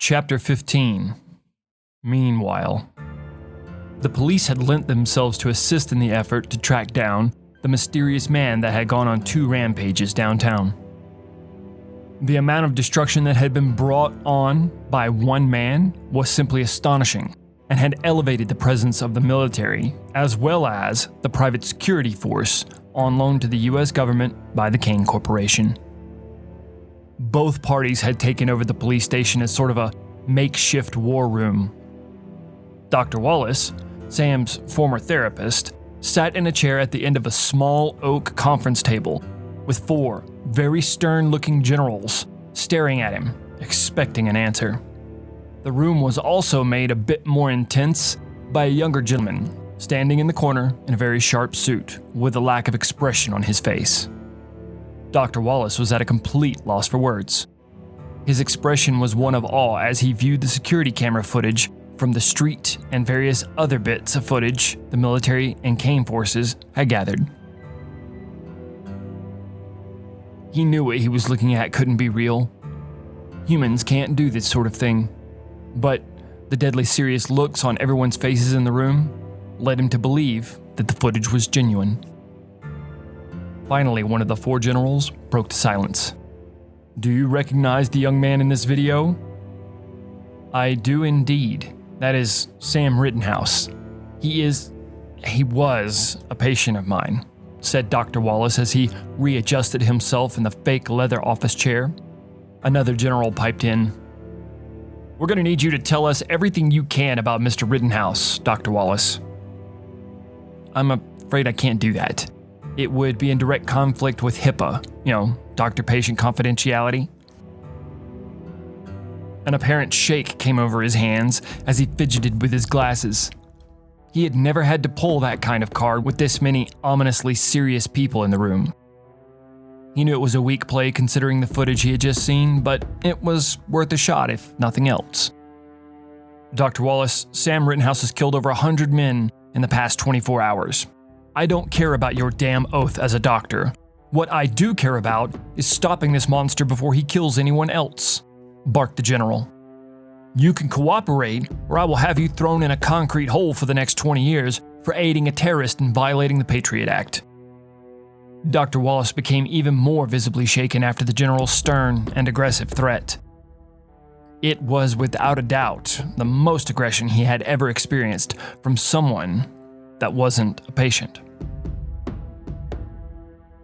Chapter 15. Meanwhile, the police had lent themselves to assist in the effort to track down the mysterious man that had gone on 2 rampages downtown. The amount of destruction that had been brought on by one man was simply astonishing and had elevated the presence of the military as well as the private security force on loan to the US government by the Cain Corporation. Both parties had taken over the police station as sort of a makeshift war room. Dr. Wallace, Sam's former therapist, sat in a chair at the end of a small oak conference table with 4 very stern-looking generals staring at him, expecting an answer. The room was also made a bit more intense by a younger gentleman standing in the corner in a very sharp suit with a lack of expression on his face. Dr. Wallace was at a complete loss for words. His expression was one of awe as he viewed the security camera footage from the street and various other bits of footage the military and Cain forces had gathered. He knew what he was looking at couldn't be real. Humans can't do this sort of thing. But the deadly serious looks on everyone's faces in the room led him to believe that the footage was genuine. Finally, one of the 4 generals broke the silence. "Do you recognize the young man in this video?" "I do indeed. That is Sam Rittenhouse. He was a patient of mine," said Dr. Wallace as he readjusted himself in the fake leather office chair. Another general piped in. "We're going to need you to tell us everything you can about Mr. Rittenhouse, Dr. Wallace." "I'm afraid I can't do that. It would be in direct conflict with HIPAA, doctor-patient confidentiality." An apparent shake came over his hands as he fidgeted with his glasses. He had never had to pull that kind of card with this many ominously serious people in the room. He knew it was a weak play considering the footage he had just seen, but it was worth a shot if nothing else. "Dr. Wallace, Sam Rittenhouse has killed over 100 men in the past 24 hours. I don't care about your damn oath as a doctor. What I do care about is stopping this monster before he kills anyone else," barked the general. "You can cooperate, or I will have you thrown in a concrete hole for the next 20 years for aiding a terrorist and violating the Patriot Act." Dr. Wallace became even more visibly shaken after the general's stern and aggressive threat. It was without a doubt the most aggression he had ever experienced from someone that wasn't a patient.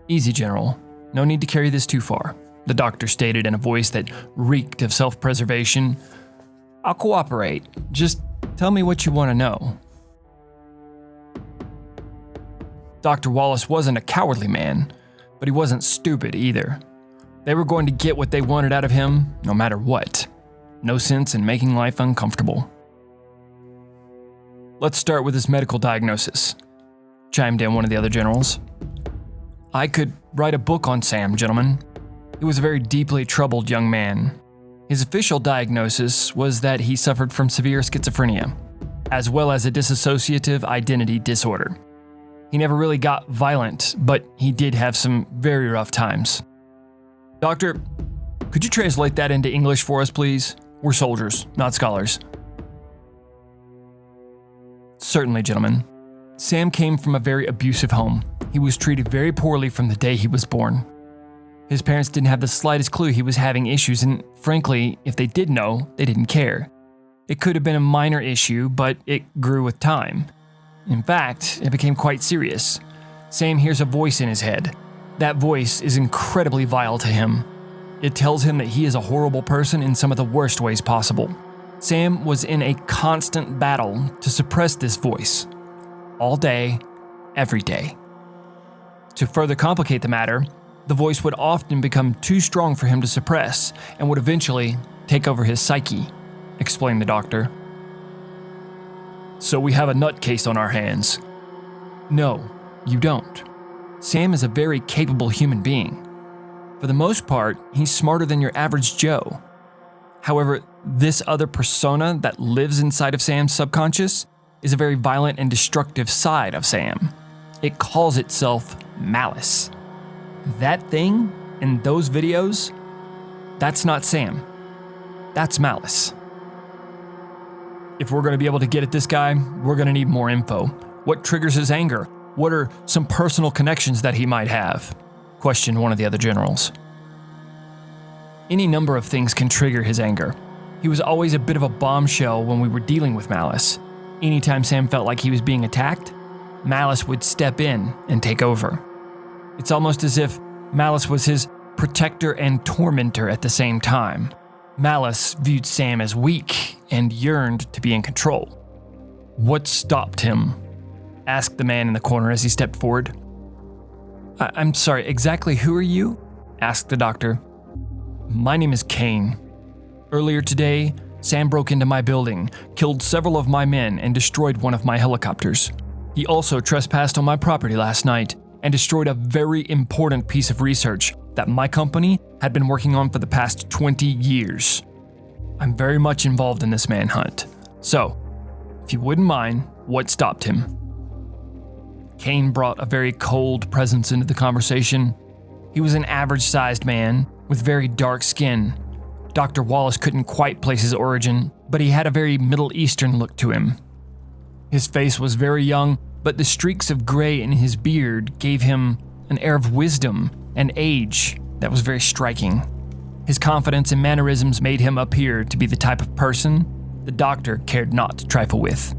"Easy, General. No need to carry this too far," the doctor stated in a voice that reeked of self-preservation. "I'll cooperate. Just tell me what you want to know." Dr. Wallace wasn't a cowardly man, but he wasn't stupid either. They were going to get what they wanted out of him, no matter what. No sense in making life uncomfortable. "Let's start with his medical diagnosis," chimed in one of the other generals. "I could write a book on Sam, gentlemen. He was a very deeply troubled young man. His official diagnosis was that he suffered from severe schizophrenia, as well as a dissociative identity disorder. He never really got violent, but he did have some very rough times. Doctor, could you translate that into English for us, please? We're soldiers, not scholars." "Certainly, gentlemen. Sam came from a very abusive home. He was treated very poorly from the day he was born. His parents didn't have the slightest clue he was having issues, and frankly, if they did know, they didn't care. It could have been a minor issue, but it grew with time. In fact, it became quite serious. Sam hears a voice in his head. That voice is incredibly vile to him. It tells him that he is a horrible person in some of the worst ways possible. Sam was in a constant battle to suppress this voice. All day, every day. To further complicate the matter, the voice would often become too strong for him to suppress and would eventually take over his psyche," explained the doctor. "So we have a nutcase on our hands." "No, you don't. Sam is a very capable human being. For the most part, he's smarter than your average Joe. However, this other persona that lives inside of Sam's subconscious is a very violent and destructive side of Sam. It calls itself Malice. That thing in those videos, that's not Sam. That's Malice." If we're going to be able to get at this guy, we're going to need more info. What triggers his anger? What are some personal connections that he might have? Questioned one of the other generals. Any number of things can trigger his anger. He was always a bit of a bombshell when we were dealing with Malice. Anytime Sam felt like he was being attacked, Malice would step in and take over. It's almost as if Malice was his protector and tormentor at the same time. Malice viewed Sam as weak and yearned to be in control. What stopped him? Asked the man in the corner as he stepped forward. I'm sorry, exactly who are you? Asked the doctor. My name is Cain. Earlier today, Sam broke into my building, killed several of my men, and destroyed one of my helicopters. He also trespassed on my property last night and destroyed a very important piece of research that my company had been working on for the past 20 years. I'm very much involved in this manhunt. So, if you wouldn't mind, what stopped him? Cain brought a very cold presence into the conversation. He was an average-sized man with very dark skin. Dr. Wallace couldn't quite place his origin, but he had a very Middle Eastern look to him. His face was very young, but the streaks of gray in his beard gave him an air of wisdom and age that was very striking. His confidence and mannerisms made him appear to be the type of person the doctor cared not to trifle with.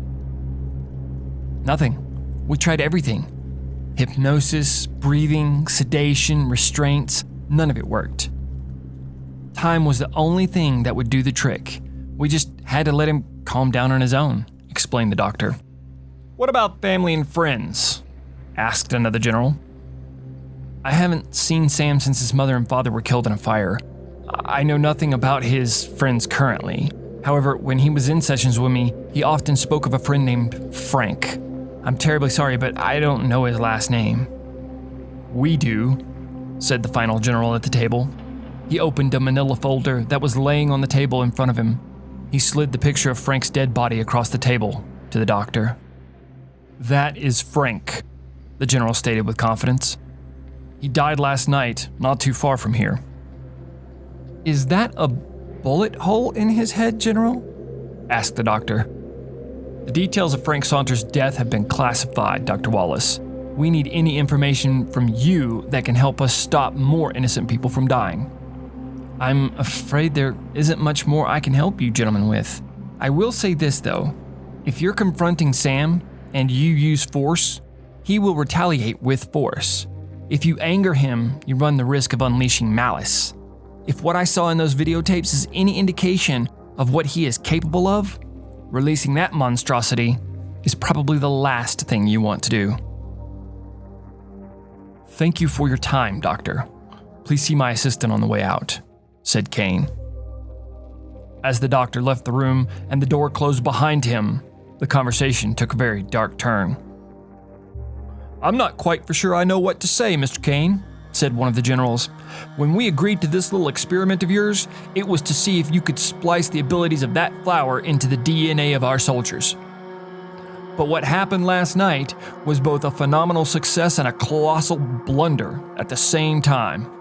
Nothing. We tried everything. Hypnosis, breathing, sedation, restraints, none of it worked. Time was the only thing that would do the trick. We just had to let him calm down on his own, explained the doctor. What about family and friends? Asked another general. I haven't seen Sam since his mother and father were killed in a fire. I know nothing about his friends currently. However, when he was in sessions with me, he often spoke of a friend named Frank. I'm terribly sorry, but I don't know his last name. We do, said the final general at the table. He opened a manila folder that was laying on the table in front of him. He slid the picture of Frank's dead body across the table to the doctor. That is Frank, the general stated with confidence. He died last night, not too far from here. Is that a bullet hole in his head, General? Asked the doctor. The details of Frank Saunders' death have been classified, Dr. Wallace. We need any information from you that can help us stop more innocent people from dying. I'm afraid there isn't much more I can help you gentlemen with. I will say this though, if you're confronting Sam and you use force, he will retaliate with force. If you anger him, you run the risk of unleashing Malice. If what I saw in those videotapes is any indication of what he is capable of, releasing that monstrosity is probably the last thing you want to do. Thank you for your time, Doctor. Please see my assistant on the way out, said Cain. As the doctor left the room and the door closed behind him, the conversation took a very dark turn. I'm not quite for sure I know what to say, Mr. Cain, said one of the generals. When we agreed to this little experiment of yours, it was to see if you could splice the abilities of that flower into the DNA of our soldiers. But what happened last night was both a phenomenal success and a colossal blunder at the same time.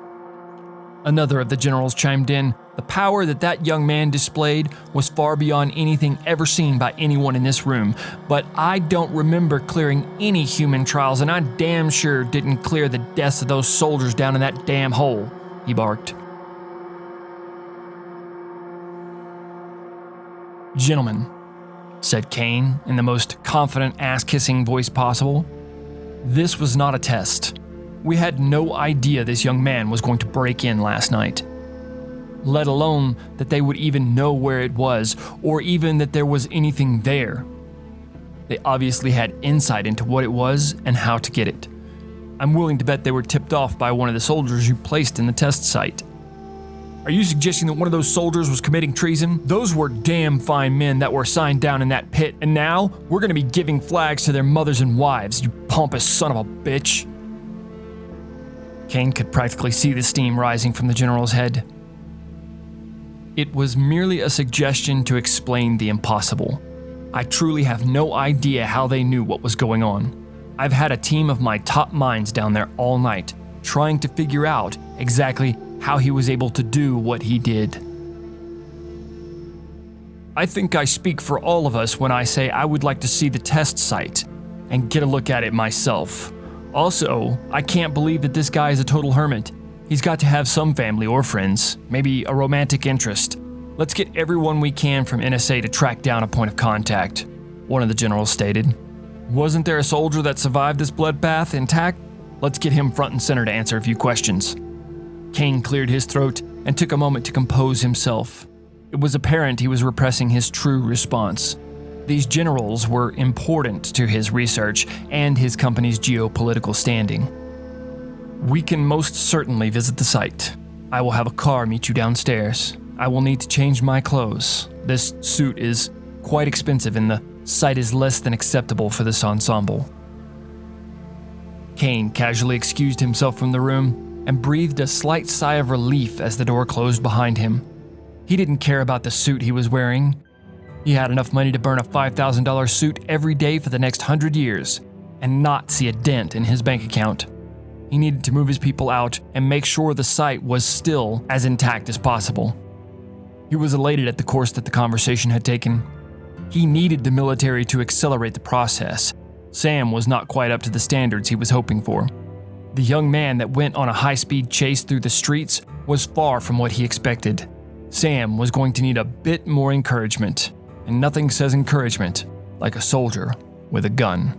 Another of the generals chimed in. The power that young man displayed was far beyond anything ever seen by anyone in this room, but I don't remember clearing any human trials, and I damn sure didn't clear the deaths of those soldiers down in that damn hole, he barked. Gentlemen, said Cain in the most confident ass-kissing voice possible, this was not a test. We had no idea this young man was going to break in last night, let alone that they would even know where it was, or even that there was anything there. They obviously had insight into what it was and how to get it. I'm willing to bet they were tipped off by one of the soldiers you placed in the test site. Are you suggesting that one of those soldiers was committing treason? Those were damn fine men that were assigned down in that pit, and now we're going to be giving flags to their mothers and wives, you pompous son of a bitch. Cain could practically see the steam rising from the general's head. It was merely a suggestion to explain the impossible. I truly have no idea how they knew what was going on. I've had a team of my top minds down there all night, trying to figure out exactly how he was able to do what he did. I think I speak for all of us when I say I would like to see the test site and get a look at it myself. Also, I can't believe that this guy is a total hermit. He's got to have some family or friends, maybe a romantic interest. Let's get everyone we can from NSA to track down a point of contact, one of the generals stated. Wasn't there a soldier that survived this bloodbath intact? Let's get him front and center to answer a few questions. Cain cleared his throat and took a moment to compose himself. It was apparent he was repressing his true response. These generals were important to his research and his company's geopolitical standing. We can most certainly visit the site. I will have a car meet you downstairs. I will need to change my clothes. This suit is quite expensive and the site is less than acceptable for this ensemble. Cain casually excused himself from the room and breathed a slight sigh of relief as the door closed behind him. He didn't care about the suit he was wearing. He had enough money to burn a $5,000 suit every day for the next 100 years and not see a dent in his bank account. He needed to move his people out and make sure the site was still as intact as possible. He was elated at the course that the conversation had taken. He needed the military to accelerate the process. Sam was not quite up to the standards he was hoping for. The young man that went on a high-speed chase through the streets was far from what he expected. Sam was going to need a bit more encouragement, and nothing says encouragement like a soldier with a gun.